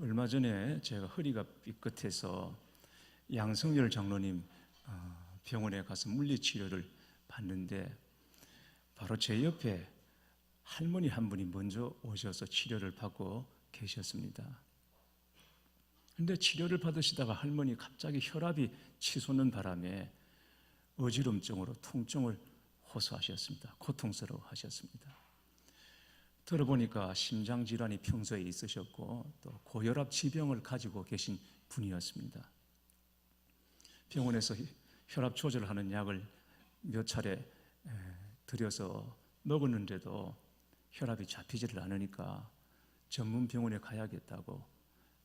얼마 전에 제가 허리가 삐끗해서 양성열 장로님 병원에 가서 물리치료를 받는데 바로 제 옆에 할머니 한 분이 먼저 오셔서 치료를 받고 계셨습니다. 그런데 치료를 받으시다가 할머니 갑자기 혈압이 치솟는 바람에 어지럼증으로 통증을 호소하셨습니다. 고통스러워 하셨습니다. 들어보니까 심장질환이 평소에 있으셨고 또 고혈압 지병을 가지고 계신 분이었습니다. 병원에서 혈압 조절하는 약을 몇 차례 들여서 먹었는데도 혈압이 잡히지를 않으니까 전문 병원에 가야겠다고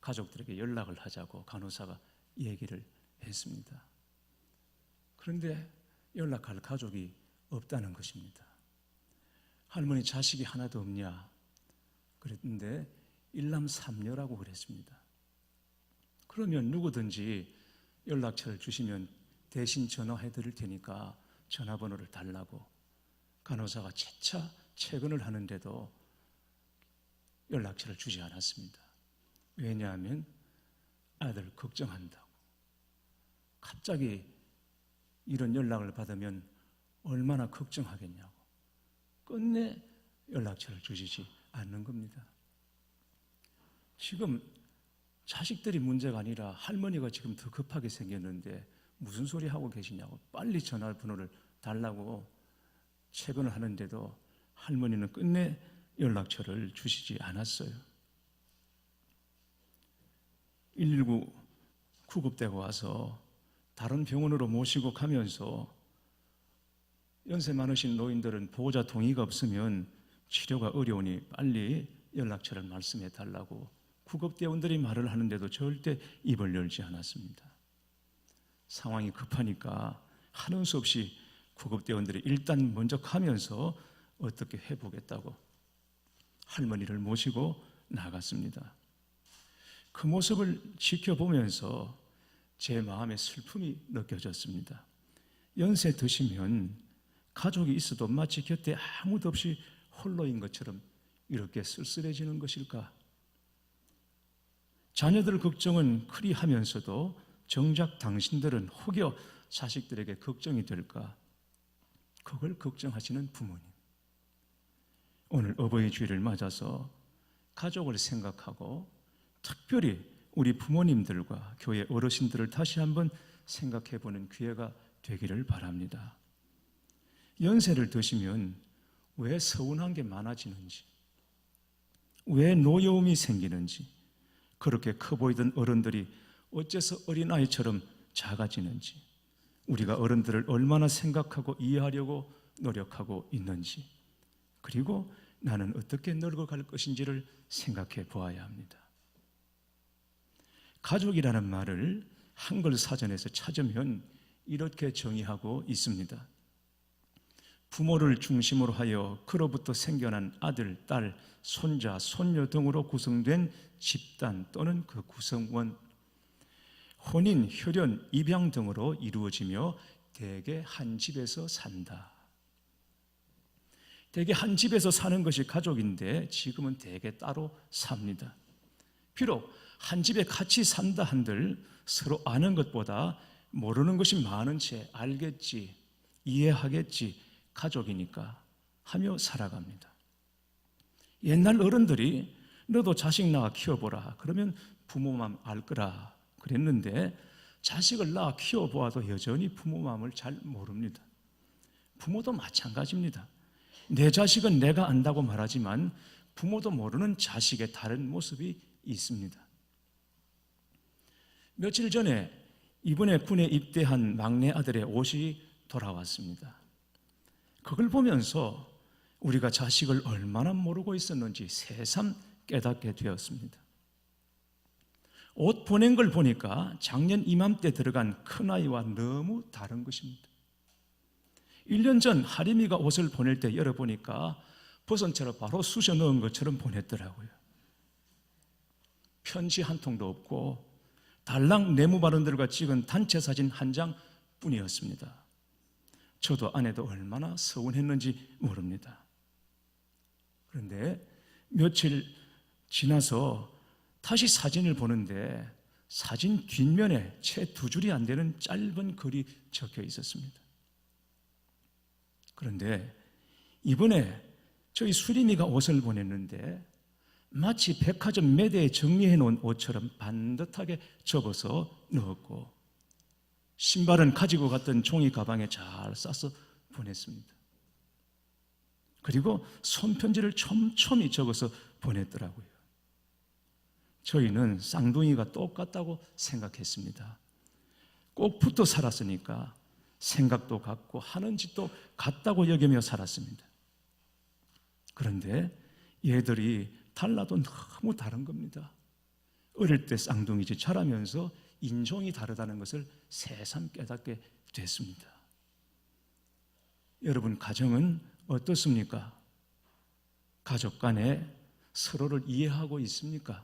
가족들에게 연락을 하자고 간호사가 얘기를 했습니다. 그런데 연락할 가족이 없다는 것입니다. 할머니 자식이 하나도 없냐? 그랬는데 일남삼녀라고 그랬습니다. 그러면 누구든지 연락처를 주시면 대신 전화해 드릴 테니까 전화번호를 달라고 간호사가 재차 체근을 하는데도 연락처를 주지 않았습니다. 왜냐하면 아들 걱정한다고. 갑자기 이런 연락을 받으면 얼마나 걱정하겠냐고. 끝내 연락처를 주시지 않는 겁니다. 지금 자식들이 문제가 아니라 할머니가 지금 더 급하게 생겼는데 무슨 소리 하고 계시냐고 빨리 전화번호를 달라고 체근을 하는데도 할머니는 끝내 연락처를 주시지 않았어요. 119 구급대가 와서 다른 병원으로 모시고 가면서 연세 많으신 노인들은 보호자 동의가 없으면 치료가 어려우니 빨리 연락처를 말씀해 달라고 구급대원들이 말을 하는데도 절대 입을 열지 않았습니다. 상황이 급하니까 하는 수 없이 구급대원들이 일단 먼저 가면서 어떻게 해보겠다고 할머니를 모시고 나갔습니다. 그 모습을 지켜보면서 제 마음에 슬픔이 느껴졌습니다. 연세 드시면 가족이 있어도 마치 곁에 아무도 없이 홀로인 것처럼 이렇게 쓸쓸해지는 것일까? 자녀들 걱정은 그리 하면서도 정작 당신들은 혹여 자식들에게 걱정이 될까? 그걸 걱정하시는 부모님. 오늘 어버이 주일을 맞아서 가족을 생각하고 특별히 우리 부모님들과 교회 어르신들을 다시 한번 생각해 보는 기회가 되기를 바랍니다. 연세를 드시면 왜 서운한 게 많아지는지, 왜 노여움이 생기는지, 그렇게 커 보이던 어른들이 어째서 어린아이처럼 작아지는지, 우리가 어른들을 얼마나 생각하고 이해하려고 노력하고 있는지, 그리고 나는 어떻게 늙어갈 것인지를 생각해 보아야 합니다. 가족이라는 말을 한글 사전에서 찾으면 이렇게 정의하고 있습니다. 부모를 중심으로 하여 그로부터 생겨난 아들, 딸, 손자, 손녀 등으로 구성된 집단 또는 그 구성원, 혼인, 혈연, 입양 등으로 이루어지며 대개 한 집에서 산다. 대개 한 집에서 사는 것이 가족인데 지금은 대개 따로 삽니다. 비록 한 집에 같이 산다 한들 서로 아는 것보다 모르는 것이 많은 채 알겠지, 이해하겠지, 가족이니까 하며 살아갑니다. 옛날 어른들이 너도 자식 낳아 키워보라. 그러면 부모 마음 알 거라 그랬는데 자식을 낳아 키워보아도 여전히 부모 마음을 잘 모릅니다. 부모도 마찬가지입니다. 내 자식은 내가 안다고 말하지만 부모도 모르는 자식의 다른 모습이 있습니다. 며칠 전에 이번에 군에 입대한 막내 아들의 옷이 돌아왔습니다. 그걸 보면서 우리가 자식을 얼마나 모르고 있었는지 새삼 깨닫게 되었습니다. 옷 보낸 걸 보니까 작년 이맘때 들어간 큰아이와 너무 다른 것입니다. 1년 전 하림이가 옷을 보낼 때 열어보니까 버선채로 바로 쑤셔 넣은 것처럼 보냈더라고요. 편지 한 통도 없고 달랑 내무반원들과 찍은 단체 사진 한 장 뿐이었습니다. 저도 아내도 얼마나 서운했는지 모릅니다. 그런데 며칠 지나서 다시 사진을 보는데 사진 뒷면에 채 2줄이 안 되는 짧은 글이 적혀 있었습니다. 그런데 이번에 저희 수림이가 옷을 보냈는데 마치 백화점 매대에 정리해 놓은 옷처럼 반듯하게 접어서 넣었고, 신발은 가지고 갔던 종이 가방에 잘 싸서 보냈습니다. 그리고 손편지를 촘촘히 적어서 보냈더라고요. 저희는 쌍둥이가 똑같다고 생각했습니다. 꼭 붙어 살았으니까 생각도 같고 하는 짓도 같다고 여기며 살았습니다. 그런데 얘들이 달라도 너무 다른 겁니다. 어릴 때 쌍둥이지 자라면서 인종이 다르다는 것을 새삼 깨닫게 됐습니다. 여러분, 가정은 어떻습니까? 가족 간에 서로를 이해하고 있습니까?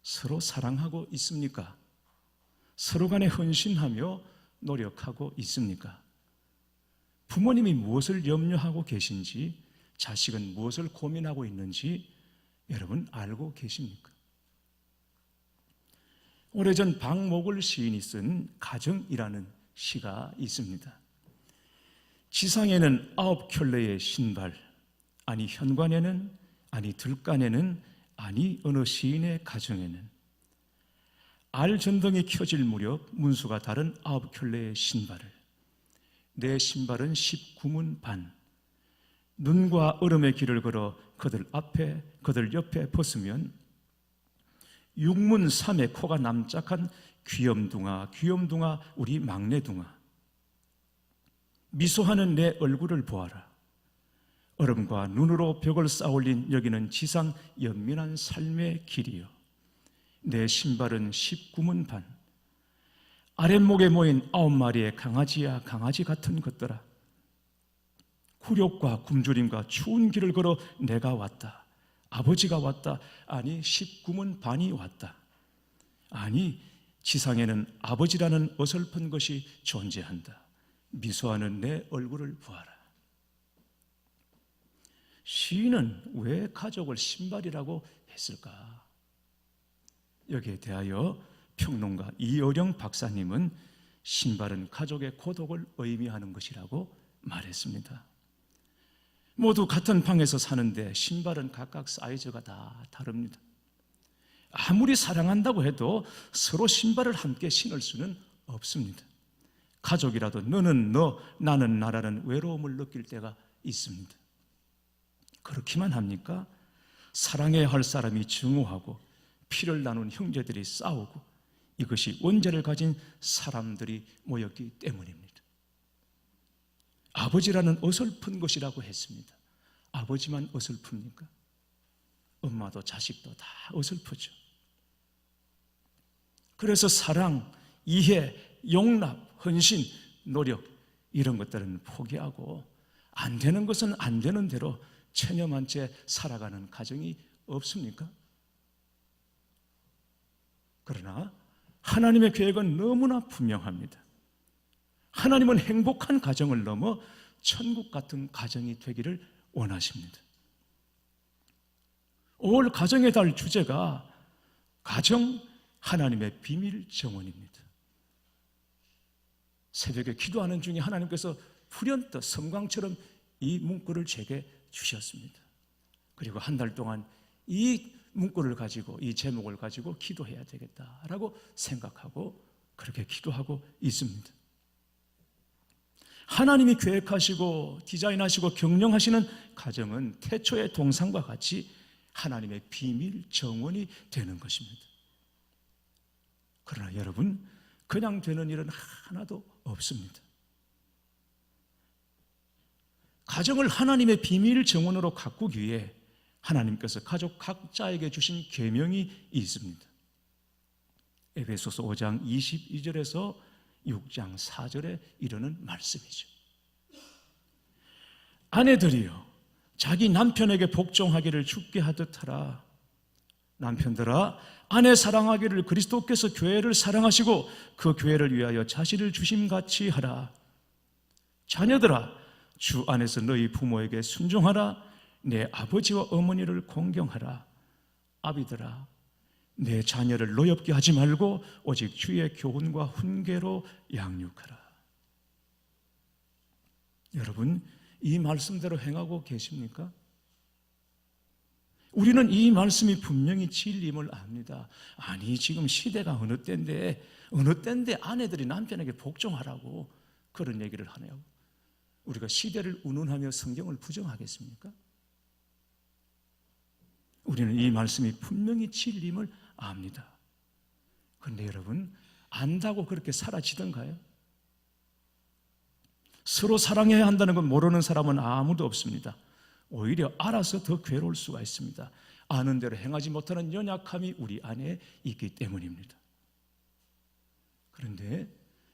서로 사랑하고 있습니까? 서로 간에 헌신하며 노력하고 있습니까? 부모님이 무엇을 염려하고 계신지, 자식은 무엇을 고민하고 있는지 여러분 알고 계십니까? 오래전 박목을 시인이 쓴 가정이라는 시가 있습니다. 지상에는 9켤레의 신발, 아니 현관에는, 아니 들간에는, 아니 어느 시인의 가정에는 알전등이 켜질 무렵 문수가 다른 9켤레의 신발을, 내 신발은 19문 반, 눈과 얼음의 길을 걸어 그들 앞에 그들 옆에 벗으면 6문 3의 코가 납작한 귀염둥아 귀염둥아 우리 막내둥아, 미소하는 내 얼굴을 보아라. 얼음과 눈으로 벽을 쌓아올린 여기는 지상 연민한 삶의 길이요, 내 신발은 19문 반, 아랫목에 모인 9마리의 강아지야 강아지 같은 것들아, 굴욕과 굶주림과 추운 길을 걸어 내가 왔다. 아버지가 왔다. 아니 19문 반이 왔다. 아니 지상에는 아버지라는 어설픈 것이 존재한다. 미소하는 내 얼굴을 보아라. 시인은 왜 가족을 신발이라고 했을까? 여기에 대하여 평론가 이어령 박사님은 신발은 가족의 고독을 의미하는 것이라고 말했습니다. 모두 같은 방에서 사는데 신발은 각각 사이즈가 다 다릅니다. 아무리 사랑한다고 해도 서로 신발을 함께 신을 수는 없습니다. 가족이라도 너는 너, 나는 나라는 외로움을 느낄 때가 있습니다. 그렇기만 합니까? 사랑해야 할 사람이 증오하고 피를 나눈 형제들이 싸우고, 이것이 원죄를 가진 사람들이 모였기 때문입니다. 아버지라는 어설픈 것이라고 했습니다. 아버지만 어설픕니까? 엄마도 자식도 다 어설프죠. 그래서 사랑, 이해, 용납, 헌신, 노력, 이런 것들은 포기하고 안 되는 것은 안 되는 대로 체념한 채 살아가는 가정이 없습니까? 그러나 하나님의 계획은 너무나 분명합니다. 하나님은 행복한 가정을 넘어 천국 같은 가정이 되기를 원하십니다. 올 가정의 달 주제가 가정 하나님의 비밀 정원입니다. 새벽에 기도하는 중에 하나님께서 불현듯 섬광처럼 이 문구를 제게 주셨습니다. 그리고 한 달 동안 이 문구를 가지고, 이 제목을 가지고 기도해야 되겠다라고 생각하고 그렇게 기도하고 있습니다. 하나님이 계획하시고 디자인하시고 경영하시는 가정은 태초의 동상과 같이 하나님의 비밀 정원이 되는 것입니다. 그러나 여러분, 그냥 되는 일은 하나도 없습니다. 가정을 하나님의 비밀 정원으로 가꾸기 위해 하나님께서 가족 각자에게 주신 계명이 있습니다. 에베소서 5장 22절에서 6장 4절에 이르는 말씀이죠. 아내들이여 자기 남편에게 복종하기를 주께 하듯 하라. 남편들아 아내 사랑하기를 그리스도께서 교회를 사랑하시고 그 교회를 위하여 자신을 주심같이 하라. 자녀들아 주 안에서 너희 부모에게 순종하라. 내 아버지와 어머니를 공경하라. 아비들아 내 자녀를 노엽게 하지 말고 오직 주의 교훈과 훈계로 양육하라. 여러분, 이 말씀대로 행하고 계십니까? 우리는 이 말씀이 분명히 진리임을 압니다. 아니, 지금 시대가 어느 때인데 아내들이 남편에게 복종하라고 그런 얘기를 하네요. 우리가 시대를 운운하며 성경을 부정하겠습니까? 우리는 이 말씀이 분명히 진리임을 압니다. 그런데 여러분, 안다고 그렇게 사라지던가요? 서로 사랑해야 한다는 건 모르는 사람은 아무도 없습니다. 오히려 알아서 더 괴로울 수가 있습니다. 아는 대로 행하지 못하는 연약함이 우리 안에 있기 때문입니다. 그런데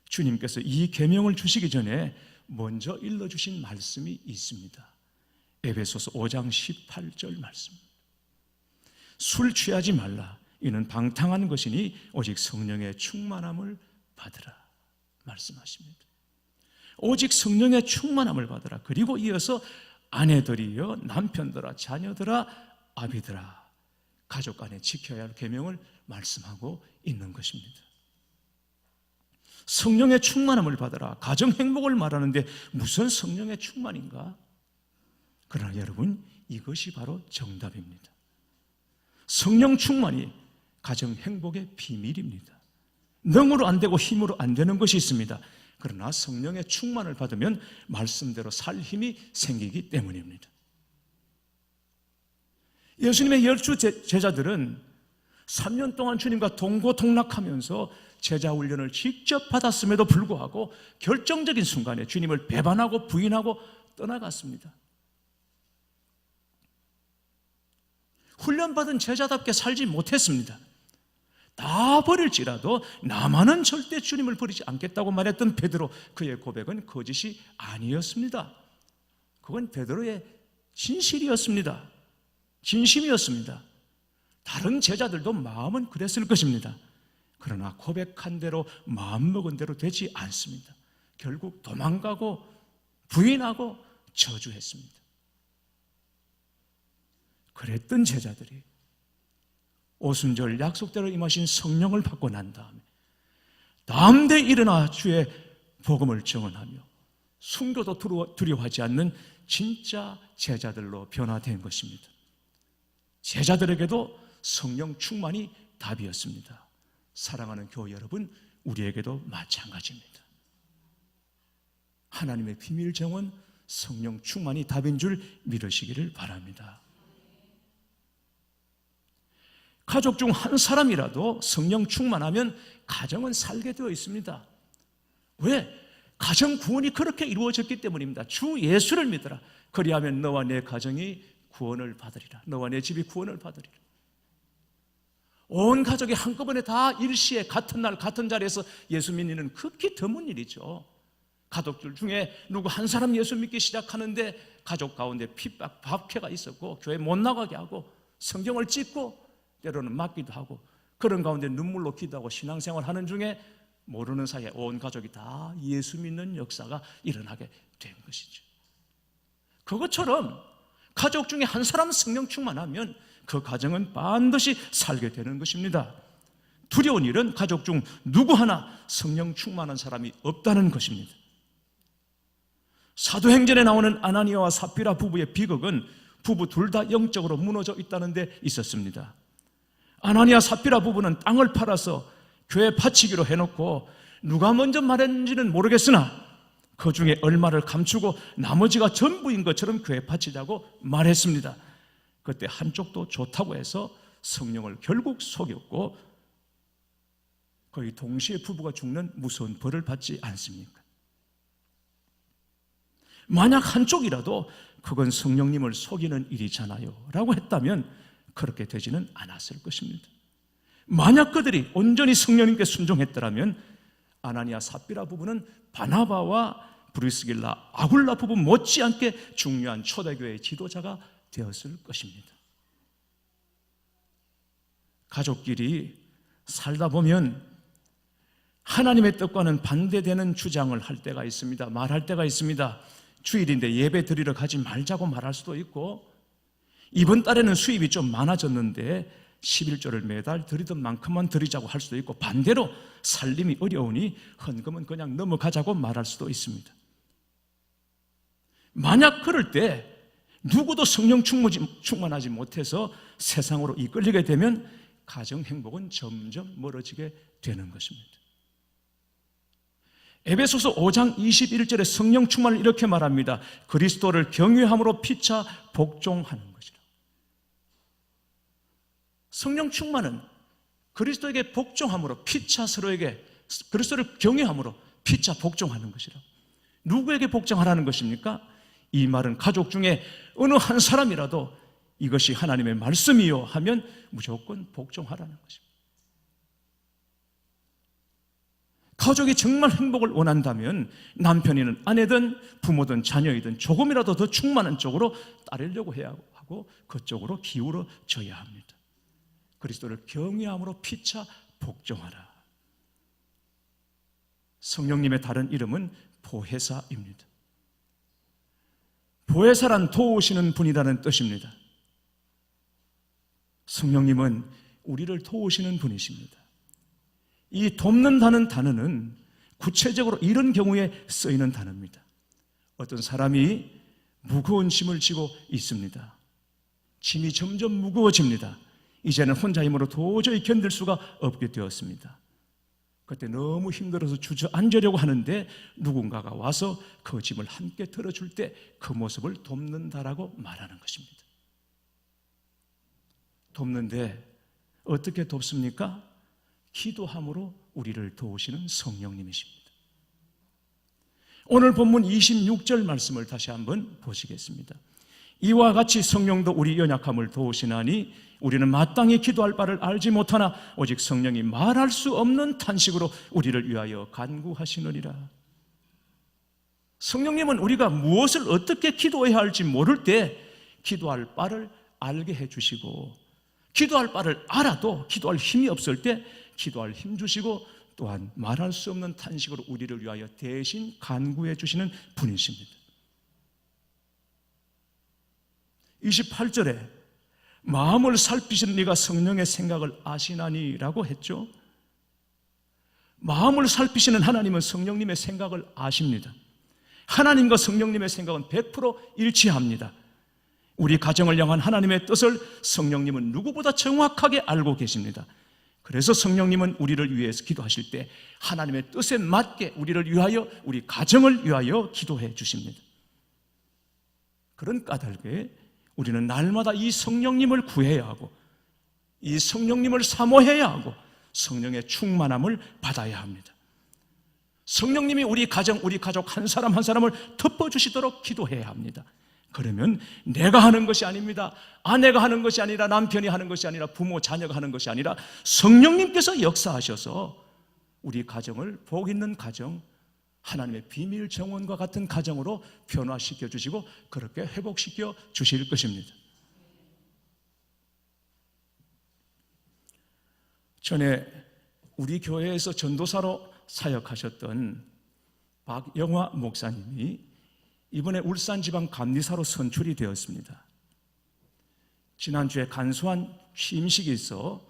주님께서 이 계명을 주시기 전에 먼저 일러주신 말씀이 있습니다. 에베소서 5장 18절 말씀. 술 취하지 말라. 이는 방탕한 것이니 오직 성령의 충만함을 받으라 말씀하십니다. 오직 성령의 충만함을 받으라. 그리고 이어서 아내들이여 남편들아 자녀들아 아비들아 가족 간에 지켜야 할 계명을 말씀하고 있는 것입니다. 성령의 충만함을 받으라. 가정 행복을 말하는데 무슨 성령의 충만인가? 그러나 여러분, 이것이 바로 정답입니다. 성령 충만이 가정 행복의 비밀입니다. 능으로 안 되고 힘으로 안 되는 것이 있습니다. 그러나 성령의 충만을 받으면 말씀대로 살 힘이 생기기 때문입니다. 예수님의 12 제자들은 3년 동안 주님과 동고동락하면서 제자 훈련을 직접 받았음에도 불구하고 결정적인 순간에 주님을 배반하고 부인하고 떠나갔습니다. 훈련받은 제자답게 살지 못했습니다. 다 버릴지라도 나만은 절대 주님을 버리지 않겠다고 말했던 베드로, 그의 고백은 거짓이 아니었습니다. 그건 베드로의 진실이었습니다. 진심이었습니다. 다른 제자들도 마음은 그랬을 것입니다. 그러나 고백한 대로 마음먹은 대로 되지 않습니다. 결국 도망가고 부인하고 저주했습니다. 그랬던 제자들이 오순절 약속대로 임하신 성령을 받고 난 다음에 담대히 일어나 주의 복음을 증언하며 순교도 두려워하지 않는 진짜 제자들로 변화된 것입니다. 제자들에게도 성령 충만이 답이었습니다. 사랑하는 교회 여러분, 우리에게도 마찬가지입니다. 하나님의 비밀 정원 성령 충만이 답인 줄 믿으시기를 바랍니다. 가족 중 한 사람이라도 성령 충만하면 가정은 살게 되어 있습니다. 왜? 가정 구원이 그렇게 이루어졌기 때문입니다. 주 예수를 믿으라. 그리하면 너와 내 가정이 구원을 받으리라. 너와 내 집이 구원을 받으리라. 온 가족이 한꺼번에 다 일시에 같은 날 같은 자리에서 예수 믿는 극히 드문 일이죠. 가족들 중에 누구 한 사람 예수 믿기 시작하는데 가족 가운데 핍박, 박해가 있었고 교회 못 나가게 하고 성경을 찢고 때로는 맞기도 하고 그런 가운데 눈물로 기도하고 신앙생활 하는 중에 모르는 사이에 온 가족이 다 예수 믿는 역사가 일어나게 된 것이죠. 그것처럼 가족 중에 한 사람 성령 충만하면 그 가정은 반드시 살게 되는 것입니다. 두려운 일은 가족 중 누구 하나 성령 충만한 사람이 없다는 것입니다. 사도행전에 나오는 아나니아와 삽비라 부부의 비극은 부부 둘 다 영적으로 무너져 있다는 데 있었습니다. 아나니아 삽비라 부부는 땅을 팔아서 교회 바치기로 해놓고 누가 먼저 말했는지는 모르겠으나 그 중에 얼마를 감추고 나머지가 전부인 것처럼 교회 바치자고 말했습니다. 그때 한쪽도 좋다고 해서 성령을 결국 속였고 거의 동시에 부부가 죽는 무서운 벌을 받지 않습니까? 만약 한쪽이라도 그건 성령님을 속이는 일이잖아요 라고 했다면 그렇게 되지는 않았을 것입니다. 만약 그들이 온전히 성령님께 순종했더라면 아나니아 삽비라 부부는 바나바와 브리스길라 아굴라 부부 못지않게 중요한 초대교회의 지도자가 되었을 것입니다. 가족끼리 살다 보면 하나님의 뜻과는 반대되는 주장을 할 때가 있습니다. 말할 때가 있습니다. 주일인데 예배 드리러 가지 말자고 말할 수도 있고 이번 달에는 수입이 좀 많아졌는데 11조를 매달 드리던 만큼만 드리자고 할 수도 있고, 반대로 살림이 어려우니 헌금은 그냥 넘어가자고 말할 수도 있습니다. 만약 그럴 때 누구도 성령 충만하지 못해서 세상으로 이끌리게 되면 가정 행복은 점점 멀어지게 되는 것입니다. 에베소서 5장 21절에 성령 충만을 이렇게 말합니다. 그리스도를 경외함으로 피차 복종하는 것이라. 성령 충만은 그리스도에게 복종함으로, 피차 서로에게 그리스도를 경외함으로 피차 복종하는 것이라. 누구에게 복종하라는 것입니까? 이 말은 가족 중에 어느 한 사람이라도 이것이 하나님의 말씀이요 하면 무조건 복종하라는 것입니다. 가족이 정말 행복을 원한다면 남편이든 아내든 부모든 자녀이든 조금이라도 더 충만한 쪽으로 따르려고 해야 하고 그쪽으로 기울어져야 합니다. 그리스도를 경외함으로 피차 복종하라. 성령님의 다른 이름은 보혜사입니다. 보혜사란 도우시는 분이라는 뜻입니다. 성령님은 우리를 도우시는 분이십니다. 이 돕는다는 단어는 구체적으로 이런 경우에 쓰이는 단어입니다. 어떤 사람이 무거운 짐을 지고 있습니다. 짐이 점점 무거워집니다. 이제는 혼자 힘으로 도저히 견딜 수가 없게 되었습니다. 그때 너무 힘들어서 주저앉으려고 하는데 누군가가 와서 그 짐을 함께 들어줄 때 그 모습을 돕는다라고 말하는 것입니다. 돕는데 어떻게 돕습니까? 기도함으로 우리를 도우시는 성령님이십니다. 오늘 본문 26절 말씀을 다시 한번 보시겠습니다. 이와 같이 성령도 우리 연약함을 도우시나니 우리는 마땅히 기도할 바를 알지 못하나 오직 성령이 말할 수 없는 탄식으로 우리를 위하여 간구하시느니라. 성령님은 우리가 무엇을 어떻게 기도해야 할지 모를 때 기도할 바를 알게 해주시고, 기도할 바를 알아도 기도할 힘이 없을 때 기도할 힘 주시고, 또한 말할 수 없는 탄식으로 우리를 위하여 대신 간구해 주시는 분이십니다. 28절에 마음을 살피시는 네가 성령의 생각을 아시나니 라고 했죠. 마음을 살피시는 하나님은 성령님의 생각을 아십니다. 하나님과 성령님의 생각은 100% 일치합니다. 우리 가정을 향한 하나님의 뜻을 성령님은 누구보다 정확하게 알고 계십니다. 그래서 성령님은 우리를 위해서 기도하실 때 하나님의 뜻에 맞게 우리를 위하여, 우리 가정을 위하여 기도해 주십니다. 그런 까닭에 우리는 날마다 이 성령님을 구해야 하고, 이 성령님을 사모해야 하고, 성령의 충만함을 받아야 합니다. 성령님이 우리 가족 한 사람 한 사람을 덮어주시도록 기도해야 합니다. 그러면 내가 하는 것이 아닙니다. 아내가 하는 것이 아니라, 남편이 하는 것이 아니라, 부모, 자녀가 하는 것이 아니라 성령님께서 역사하셔서 우리 가정을 복 있는 가정, 하나님의 비밀 정원과 같은 가정으로 변화시켜 주시고 그렇게 회복시켜 주실 것입니다. 전에 우리 교회에서 전도사로 사역하셨던 박영화 목사님이 이번에 울산지방 감리사로 선출이 되었습니다. 지난주에 간소한 취임식이 있어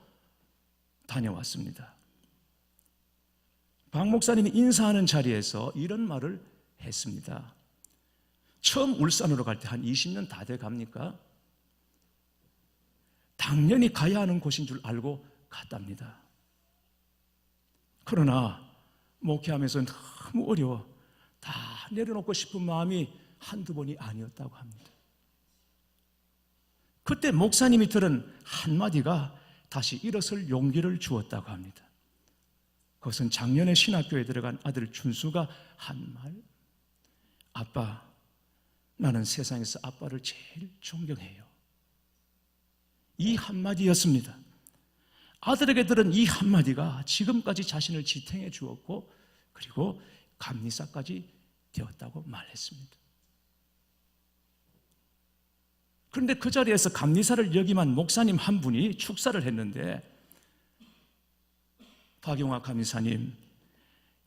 다녀왔습니다. 박 목사님이 인사하는 자리에서 이런 말을 했습니다. 처음 울산으로 갈 때 한 20년 다 돼 갑니까? 당연히 가야 하는 곳인 줄 알고 갔답니다. 그러나 목회하면서 너무 어려워 다 내려놓고 싶은 마음이 한두 번이 아니었다고 합니다. 그때 목사님이 들은 한마디가 다시 일어설 용기를 주었다고 합니다. 그것은 작년에 신학교에 들어간 아들 준수가 한 말, 아빠, 나는 세상에서 아빠를 제일 존경해요. 이 한마디였습니다. 아들에게 들은 이 한마디가 지금까지 자신을 지탱해 주었고, 그리고 감리사까지 되었다고 말했습니다. 그런데 그 자리에서 감리사를 역임한 목사님 한 분이 축사를 했는데, 박용화 감리사님,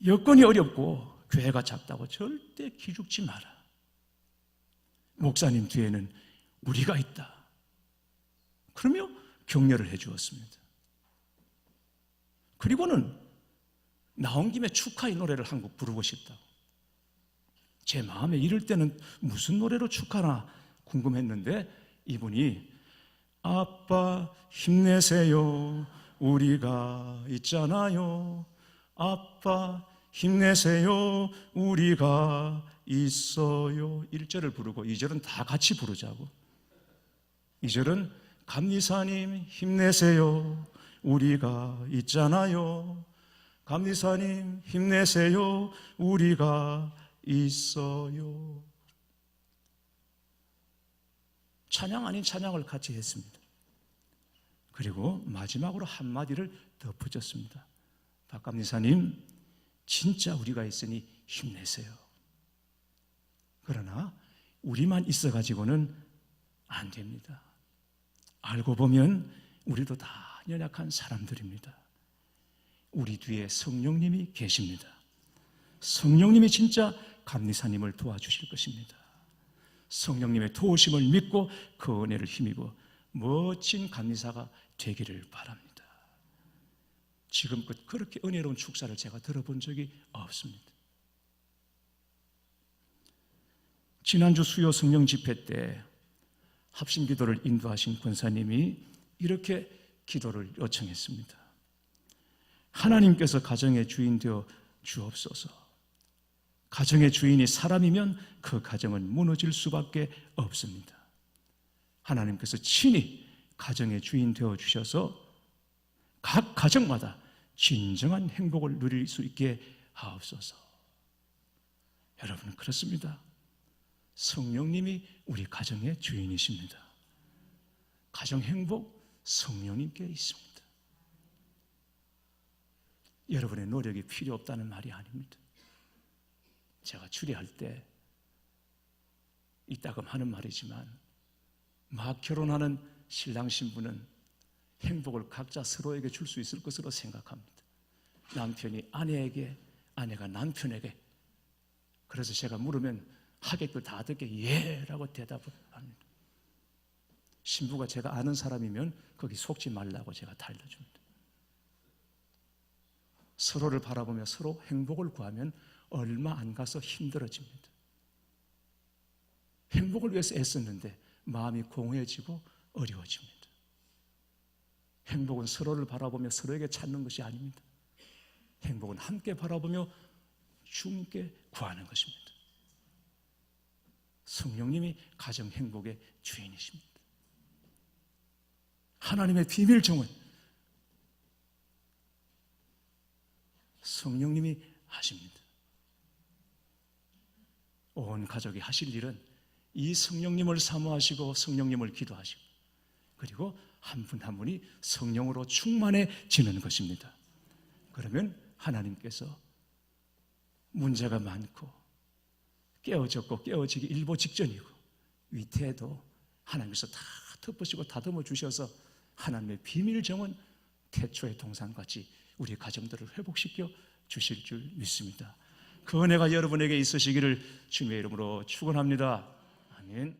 여건이 어렵고 교회가 작다고 절대 기죽지 마라. 목사님 뒤에는 우리가 있다. 그러며 격려를 해 주었습니다. 그리고는 나온 김에 축하의 노래를 한 곡 부르고 싶다고. 제 마음에 이럴 때는 무슨 노래로 축하나 궁금했는데 이분이 아빠 힘내세요. 우리가 있잖아요. 아빠 힘내세요. 우리가 있어요. 1절을 부르고 2절은 다 같이 부르자고. 2절은 감리사님 힘내세요. 우리가 있잖아요. 감리사님 힘내세요. 우리가 있어요. 찬양 아닌 찬양을 같이 했습니다. 그리고 마지막으로 한마디를 덧붙였습니다. 박감리사님, 진짜 우리가 있으니 힘내세요. 그러나 우리만 있어가지고는 안 됩니다. 알고 보면 우리도 다 연약한 사람들입니다. 우리 뒤에 성령님이 계십니다. 성령님이 진짜 감리사님을 도와주실 것입니다. 성령님의 도우심을 믿고 그 은혜를 힘입어 멋진 감리사가 되기를 바랍니다. 지금껏 그렇게 은혜로운 축사를 제가 들어본 적이 없습니다. 지난주 수요 성령 집회 때 합심 기도를 인도하신 권사님이 이렇게 기도를 요청했습니다. 하나님께서 가정의 주인 되어 주옵소서. 가정의 주인이 사람이면 그 가정은 무너질 수밖에 없습니다. 하나님께서 친히 가정의 주인 되어 주셔서 각 가정마다 진정한 행복을 누릴 수 있게 하옵소서. 여러분, 그렇습니다. 성령님이 우리 가정의 주인이십니다. 가정 행복 성령님께 있습니다. 여러분의 노력이 필요 없다는 말이 아닙니다. 제가 추리할 때 이따금 하는 말이지만 막 결혼하는 신랑 신부는 행복을 각자 서로에게 줄 수 있을 것으로 생각합니다. 남편이 아내에게, 아내가 남편에게. 그래서 제가 물으면 하객들 다 듣게 예라고 대답을 합니다. 신부가 제가 아는 사람이면 거기 속지 말라고 제가 다 알려줍니다. 서로를 바라보며 서로 행복을 구하면 얼마 안 가서 힘들어집니다. 행복을 위해서 애썼는데 마음이 공허해지고 어려워집니다. 행복은 서로를 바라보며 서로에게 찾는 것이 아닙니다. 행복은 함께 바라보며 주님께 구하는 것입니다. 성령님이 가정 행복의 주인이십니다. 하나님의 비밀 정원 성령님이 하십니다. 온 가족이 하실 일은 이 성령님을 사모하시고 성령님을 기도하시고 그리고 한 분 한 분이 성령으로 충만해지는 것입니다. 그러면 하나님께서 문제가 많고 깨어졌고 깨어지기 일보 직전이고 위태해도 하나님께서 다 덮으시고 다듬어 주셔서 하나님의 비밀 정원 태초의 동산같이 우리 가정들을 회복시켜 주실 줄 믿습니다. 그 은혜가 여러분에게 있으시기를 주님의 이름으로 축원합니다. 아멘.